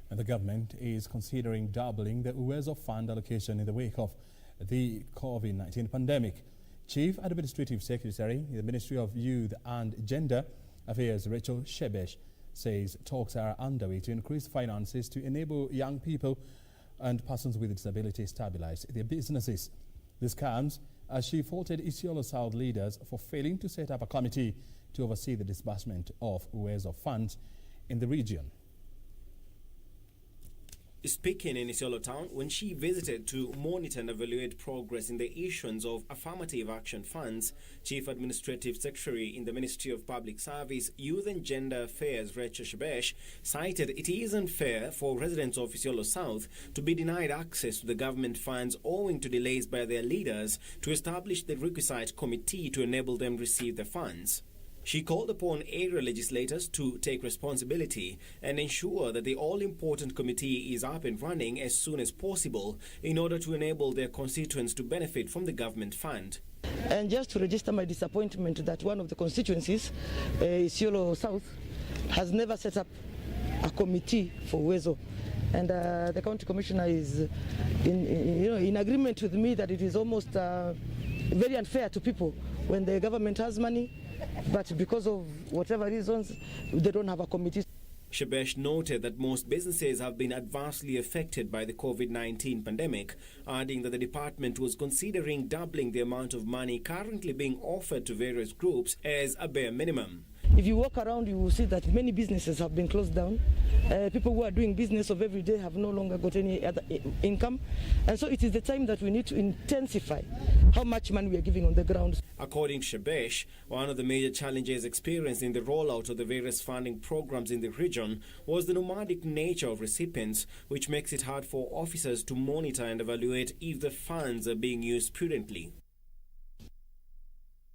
And the government is considering doubling the Uwezo fund allocation in the wake of the COVID-19 pandemic. Chief Administrative Secretary in the Ministry of Youth and Gender Affairs, Shebesh, says talks are underway to increase finances to enable young people and persons with disabilities stabilize their businesses. This comes as she faulted Isiolo South leaders for failing to set up a committee to oversee the disbursement of Uwezo funds in the region. Speaking in Isiolo town when she visited to monitor and evaluate progress in the issuance of affirmative action funds, Chief Administrative Secretary in the Ministry of Public Service, Youth and Gender Affairs, Shebesh, cited it isn't fair for residents of Isiolo South to be denied access to the government funds owing to delays by their leaders to establish the requisite committee to enable them receive the funds. She called upon area legislators to take responsibility and ensure that the all-important committee is up and running as soon as possible in order to enable their constituents to benefit from the government fund. And just to register my disappointment that one of the constituencies, Isiolo South, has never set up a committee for Uwezo. And the county commissioner is in agreement with me that it is almost very unfair to people when the government has money, but because of whatever reasons, they don't have a committee. Shebesh noted that most businesses have been adversely affected by the COVID-19 pandemic, adding that the department was considering doubling the amount of money currently being offered to various groups as a bare minimum. If you walk around, you will see that many businesses have been closed down. People who are doing business of every day have no longer got any other income. And so it is the time that we need to intensify how much money we are giving on the ground. According to Shebesh, one of the major challenges experienced in the rollout of the various funding programs in the region was the nomadic nature of recipients, which makes it hard for officers to monitor and evaluate if the funds are being used prudently.